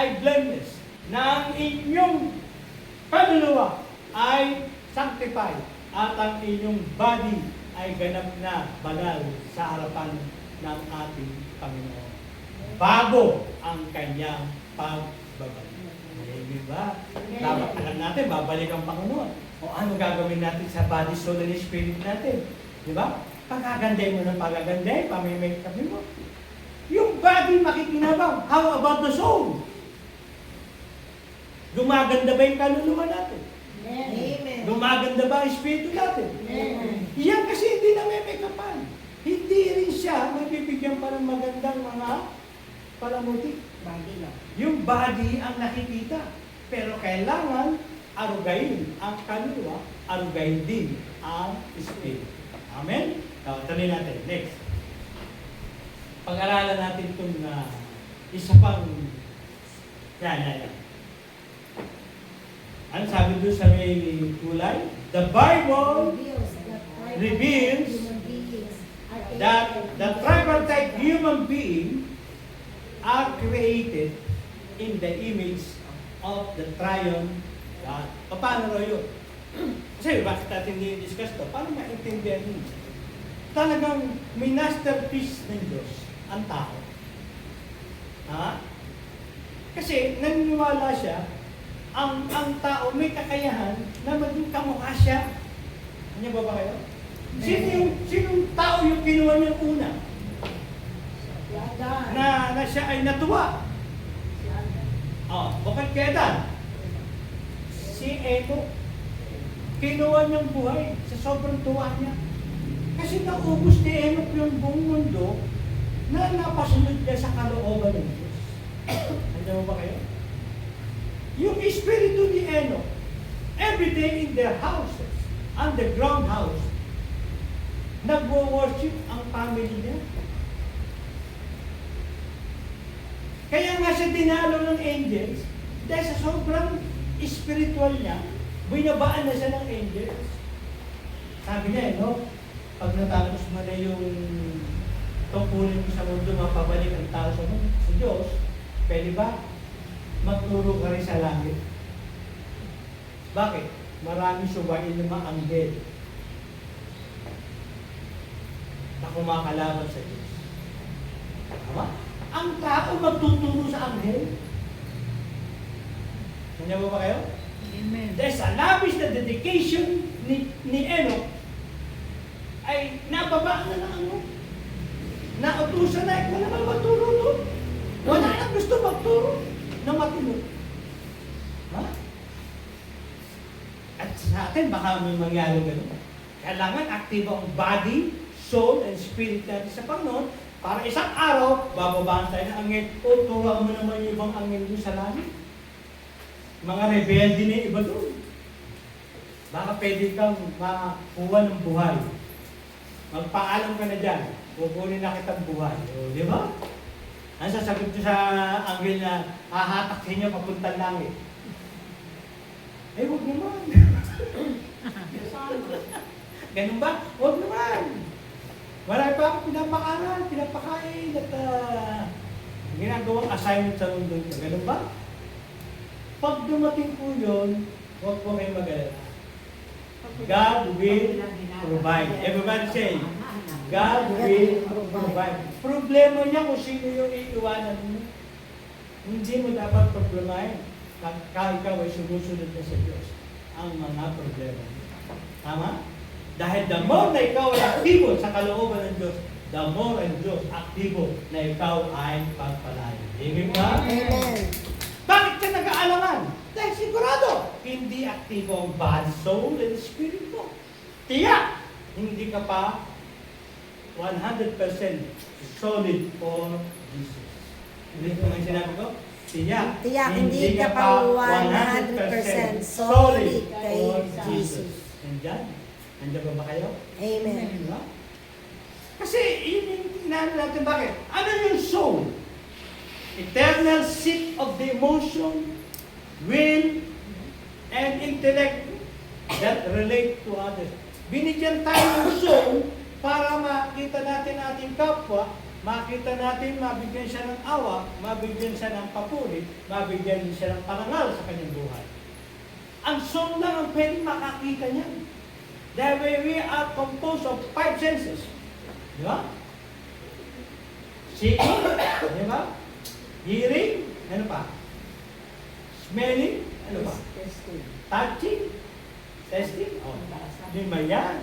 ay blameless, na ang inyong kaluluwa ay sanctified, at ang inyong body ay ganap na banal sa harapan ng ating Panginoon. Bago ang kanyang pagbabalik. Diba? Dapat alam natin, babalik ang Panginoon. O ano gagawin natin sa body, soul, and spirit natin? Diba? Pagaganday mo ng pagaganday, pamimake-up mo. Yung body makikinabang. How about the soul? Gumaganda ba yung kaluluwa natin? Amen. Gumaganda ba ang espiritu natin? Amen. Yan kasi hindi na may make-upan. Hindi rin siya mabibigyan pa ng magandang mga palamuti. Bagi lang. Yung body ang nakikita. Pero kailangan arugayin ang kaluluwa, arugayin din ang espiritu. Amen? Tuloy natin. Next. Pag-aralan natin itong isa pang yan. Ano sabi doon sa may kulay? The Bible reveals that the tripartite human being are created in the image of the triune God. Paano ro yun? Kasi bakit natin i-discuss to? Paano maintindihan yun? Talagang may masterpiece ng Diyos ang tao. Ha? Kasi naniniwala siya ang tao may kakayahan na maging kamukha siya. Ano ba kayo? Sinong tao yung kinuha niyang una? Na siya ay natuwa. Bakit kaya Dan? Si Eno. Kinuha niyang buhay sa sobrang tuwa niya. Kasi naubos ni Enoch yung buong mundo na napasunod niya sa kalooban ng Diyos. Ano ba kayo? Yung espiritu ni Enoch, every day in their houses, underground house, nagwo-worship ang family niya. Kaya nga siya dinalo ng angels, dahil sa sobrang spiritual niya, binabaan na siya ng angels. Sabi niya, pag natapos mo na yung tungkulin mo sa mundo, mapabalik ang tao sa Diyos, pwede ba? Magturo ka rin sa langit. Bakit? Maraming subayin ng mga anghel na kumakalaban sa Diyos. Tama? Ang tao magtuturo sa anghel. Kanya mo ba kayo? Amen. Dahil sa labis na dedication ni Enoch, ay nababa na ng nautusan na wala nang magturo doon. Wala nang gusto magturo na matino. Ha? At sa atin, baka may mangyari gano'n. Kailangan aktibo ang body, soul, and spirit natin sa Panginoon para isang araw, bababaan tayo ng angel. O, turuan mo naman yung ibang angel doon sa langit. Mga rebelde na iba doon. Baka pwede kang makuha ng buhay. Magpaalam ka na dyan. Kukunin na kitang buhay. O, di ba? Ang sasagot nyo sa anghel na hahatak sa inyo papuntang langit. Huwag naman. Ganun ba? Huwag naman. Wala pa akong pinapakaral, pinapakain at ginagawang assignment sa mundo ito. Ganun ba? Pag dumating po yun, huwag po kayong mag-alala. God will provide. Everybody say, God will provide. Problema niya kung sino yung iiwanan mo. Hindi mo dapat problemahin. Kahit ikaw ay sumusunod na sa Diyos ang mga problema. Tama? Dahil the more na ikaw ay aktibo sa kalooban ng Diyos, the more ang Diyos aktibo na ikaw ay pagpalain. Amen ba? Amen. Bakit ka nag-aalaman? Dahil sigurado, hindi aktibo ang body, soul, and spirit mo. Tiyak, hindi ka pa 100% solid for Jesus. Hindi ko nga sinabi ko? Tiyak, hindi ka pa 100% solid kay Jesus. Nandiyan ba kayo? Amen. Diba? Kasi yun yung tinanong natin bakit? Ano yung soul? Eternal seat of the emotion, will, and intellect that relate to others. Binigyan tayo ng soul para makita natin ating kapwa makita natin, mabigyan siya ng awa, mabigyan siya ng papuri, mabigyan siya ng parangal sa kanyang buhay. Ang soul lang ang pwedeng makakita niya. Dahil we are composed of 5 senses. Di ba? Seeing, di ba? Hearing, ano pa? Smelling, ano pa? Testing. Touching, testing, oh, lima yan.